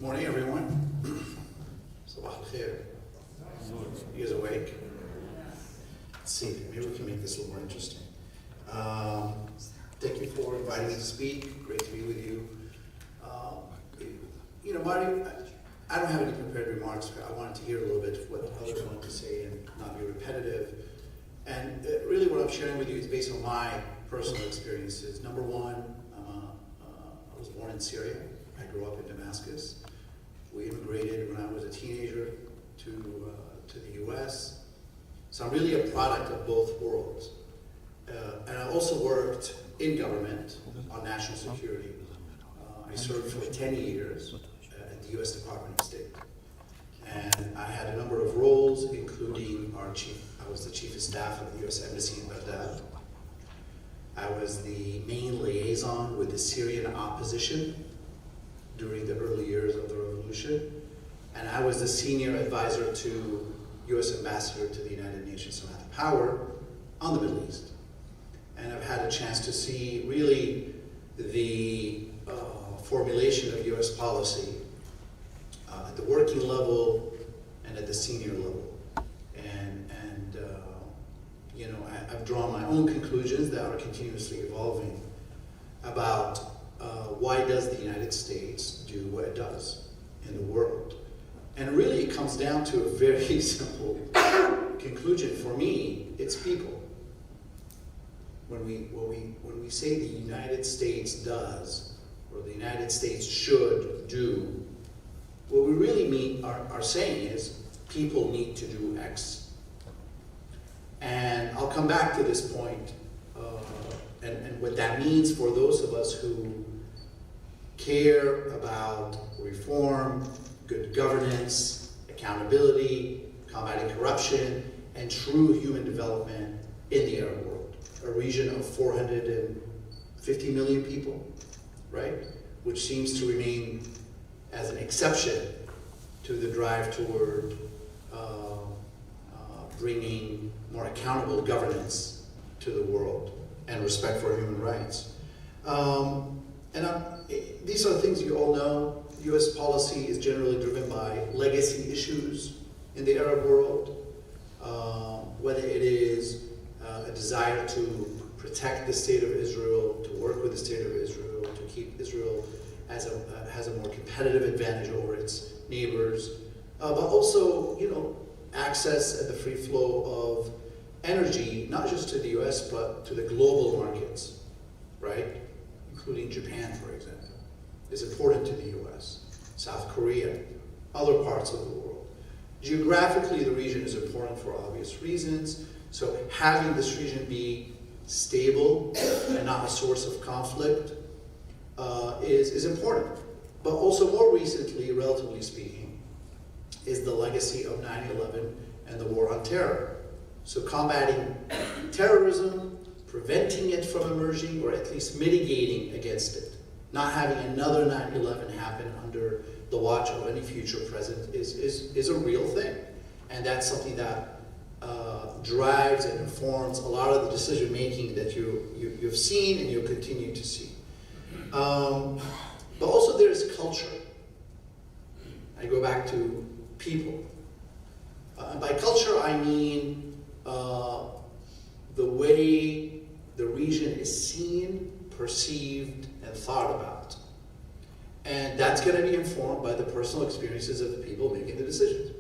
Morning, everyone. Sabah al-khair. You guys awake? Let's see, maybe we can make this a little more interesting. Thank you for inviting me to speak. Great to be with you. Marty, I don't have any prepared remarks. I wanted to hear a little bit of what others wanted to say and not be repetitive. And really what I'm sharing with you is based on my personal experiences. Number one, I was born in Syria. I grew up in Damascus. We immigrated when I was a teenager to the US. So I'm really a product of both worlds. And I also worked in government on national security. I served for 10 years at the US Department of State. And I had a number of roles, including I was the chief of staff of the US Embassy in Baghdad. I was the main liaison with the Syrian opposition during the early years of the revolution. And I was the senior advisor to US Ambassador to the United Nations Samantha Power on the Middle East. And I've had a chance to see really the formulation of US policy at the working level and at the senior level. I've drawn my own conclusions that are continuously evolving about why does the United States do what it does in the world. And really it comes down to a very simple conclusion. For me, it's people. When we say the United States does, or the United States should do, what we really are saying is people need to do X. And I'll come back to this point and what that means for those of us who care about reform, good governance, accountability, combating corruption, and true human development in the Arab world. A region of 450 million people, right? Which seems to remain as an exception to the drive toward bringing more accountable governance to the world and respect for human rights. These are things you all know. US policy is generally driven by legacy issues in the Arab world, whether it is a desire to protect the state of Israel, to work with the state of Israel, to keep Israel as has a more competitive advantage over its neighbors, but also, access and the free flow of energy, not just to the US, but to the global markets, right? Including Japan, for example, is important to the US, South Korea, other parts of the world. Geographically, the region is important for obvious reasons, so having this region be stable and not a source of conflict is important. But also more recently, relatively speaking, is the legacy of 9/11 and the war on terror. So combating terrorism, preventing it from emerging, or at least mitigating against it. Not having another 9/11 happen under the watch of any future president is a real thing. And that's something that drives and informs a lot of the decision making that you've seen and you'll continue to see. But also there's culture. I go back to people. By culture, I mean the way the region is seen, perceived, and thought about. And that's going to be informed by the personal experiences of the people making the decisions.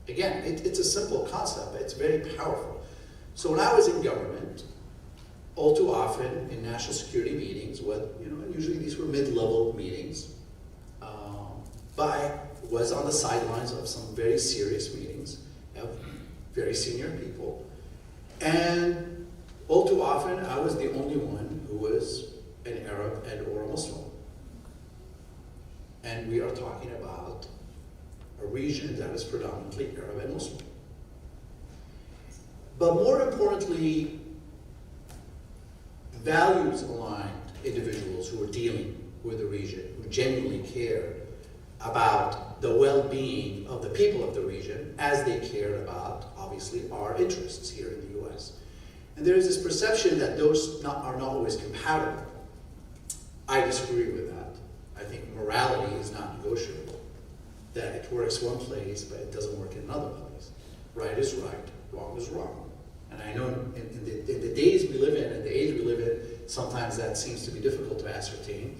Again, it's a simple concept, but it's very powerful. So when I was in government, all too often in national security meetings, and usually these were mid-level meetings, but I was on the sidelines of some very serious meetings of very senior people. And all too often, I was the only one who was an Arab and or a Muslim. And we are talking about a region that is predominantly Arab and Muslim. But more importantly, values-aligned individuals who are dealing with the region, who genuinely care about the well-being of the people of the region as they cared about, obviously, our interests here in the US. And there is this perception that those are not always compatible. I disagree with that. I think morality is not negotiable. That it works one place, but it doesn't work in another place. Right is right, wrong is wrong. And I know in the days we live in, and the age we live in, sometimes that seems to be difficult to ascertain.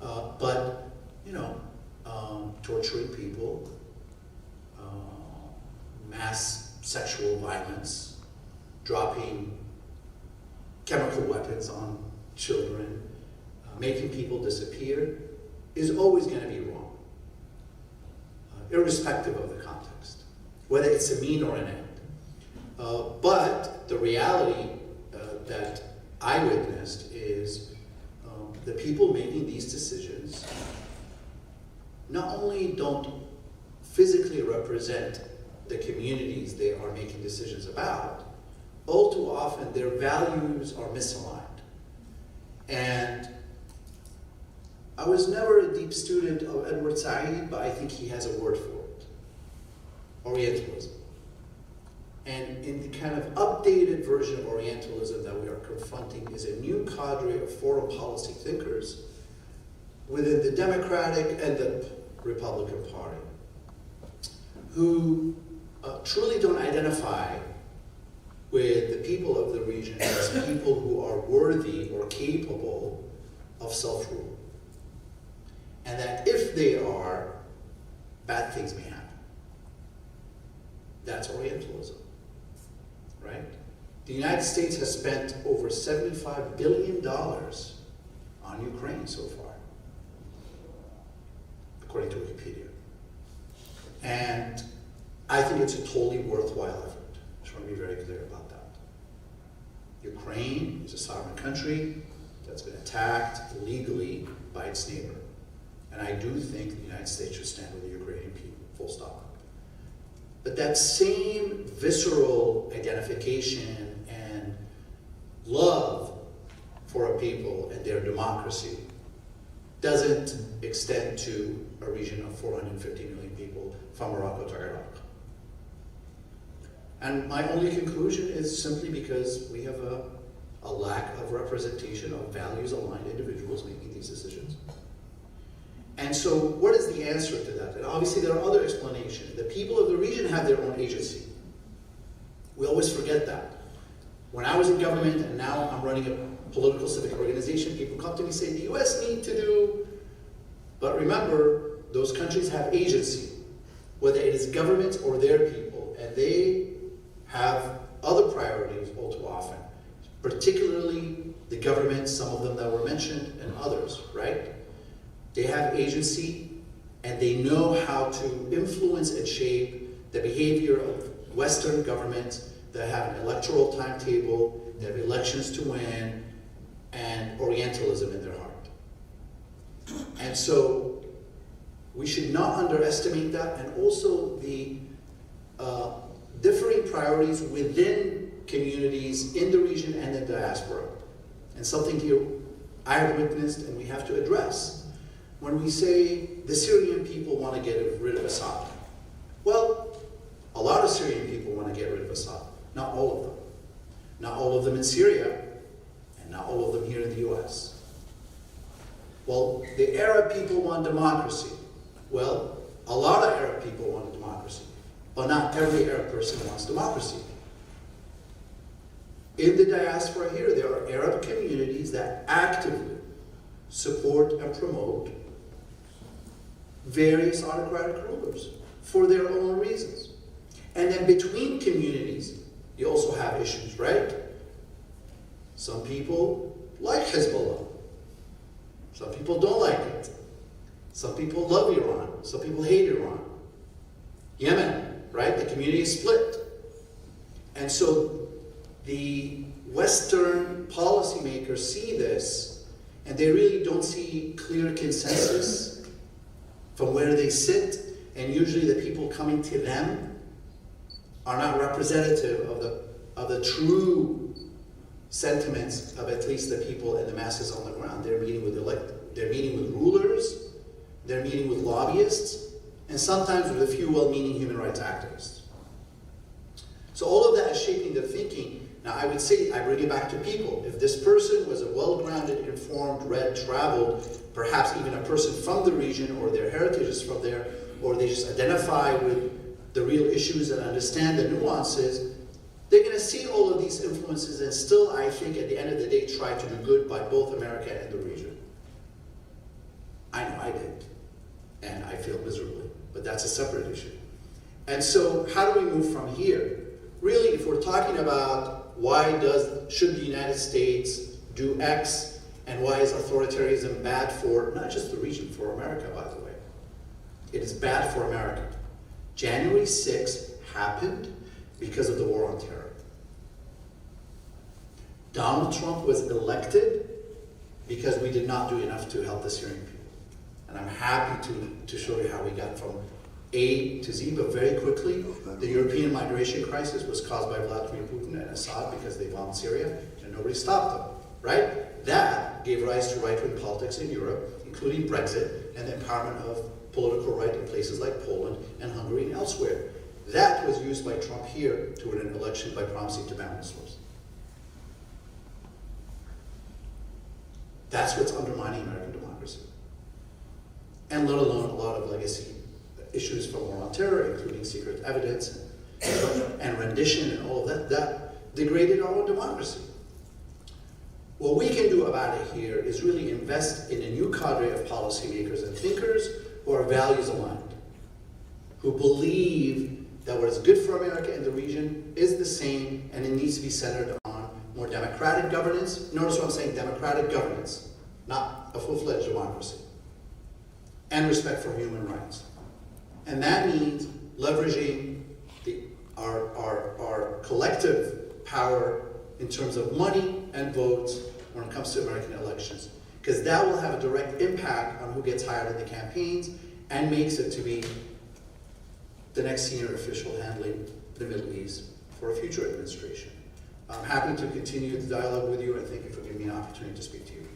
But, you know, torturing people, mass sexual violence, dropping chemical weapons on children, making people disappear, is always going to be wrong, irrespective of the context, whether it's a mean or an end. But the reality that I witnessed is the people making these decisions not only don't physically represent the communities they are making decisions about, all too often their values are misaligned. And I was never a deep student of Edward Said, but I think he has a word for it: Orientalism. And in the kind of updated version of Orientalism that we are confronting is a new cadre of foreign policy thinkers within the Democratic and the Republican Party who truly don't identify with the people of the region as people who are worthy or capable of self-rule. And that if they are, bad things may happen. That's Orientalism, right? The United States has spent over $75 billion on Ukraine so far, according to Wikipedia. And I think it's a totally worthwhile effort. I just want to be very clear about that. Ukraine is a sovereign country that's been attacked illegally by its neighbor. And I do think the United States should stand with the Ukrainian people, full stop. But that same visceral identification and love for a people and their democracy doesn't extend to a region of 450 million people from Morocco to Iraq. And my only conclusion is simply because we have a lack of representation of values-aligned individuals making these decisions. And so what is the answer to that? And obviously there are other explanations. The people of the region have their own agency. We always forget that. When I was in government and now I'm running a political civic organization, people come to me and say, the US need to do, but remember, those countries have agency, whether it is government or their people, and they have other priorities all too often, particularly the government, some of them that were mentioned, and others, right? They have agency, and they know how to influence and shape the behavior of Western governments that have an electoral timetable, they have elections to win, and Orientalism in their heart. And so we should not underestimate that, and also the differing priorities within communities in the region and the diaspora. And something here I have witnessed and we have to address. When we say the Syrian people want to get rid of Assad, well, a lot of Syrian people want to get rid of Assad. Not all of them. Not all of them in Syria, and not all of them here in the US. Well, the Arab people want democracy. Well, a lot of Arab people want democracy, but not every Arab person wants democracy. In the diaspora here, there are Arab communities that actively support and promote various autocratic rulers for their own reasons. And then between communities, you also have issues, right? Some people like Hezbollah. Some people don't like it. Some people love Iran. Some people hate Iran. Yemen, right? The community is split. And so the Western policymakers see this, and they really don't see clear consensus from where they sit, and usually the people coming to them are not representative of the true sentiments of at least the people and the masses on the ground. They're meeting with rulers, they're meeting with lobbyists, and sometimes with a few well-meaning human rights activists. So all of that is shaping their thinking, Now I would say, I bring it back to people. If this person was a well-grounded, informed, read, traveled, perhaps even a person from the region, or their heritage is from there, or they just identify with the real issues and understand the nuances, they're going to see all of these influences and still, I think, at the end of the day, try to do good by both America and the region. I know I did, and I feel miserably, but that's a separate issue. And so, how do we move from here? Really, if we're talking about should the United States do X, and why is authoritarianism bad for, not just the region, for America, by the way. It is bad for America. January 6th happened because of the war on terror. Donald Trump was elected because we did not do enough to help the Syrian people. And I'm happy to show you how we got from A to Z, but very quickly, the European migration crisis was caused by Vladimir Putin and Assad because they bombed Syria and nobody stopped them, right? That gave rise to right-wing politics in Europe, including Brexit and the empowerment of political right in places like Poland and Hungary and elsewhere. That was used by Trump here to win an election by promising to ban Muslims. That's what's undermining American democracy. And let alone a lot of legacy issues from war on terror, including secret evidence and rendition and all of that degraded our democracy. What we can do about it here is really invest in a new cadre of policymakers and thinkers who are values aligned, who believe that what is good for America and the region is the same, and it needs to be centered on more democratic governance. Notice what I'm saying, democratic governance, not a full-fledged democracy, and respect for human rights. And that means leveraging our collective power in terms of money and votes when it comes to American elections. Because that will have a direct impact on who gets hired in the campaigns and makes it to be the next senior official handling the Middle East for a future administration. I'm happy to continue the dialogue with you, and thank you for giving me an opportunity to speak to you.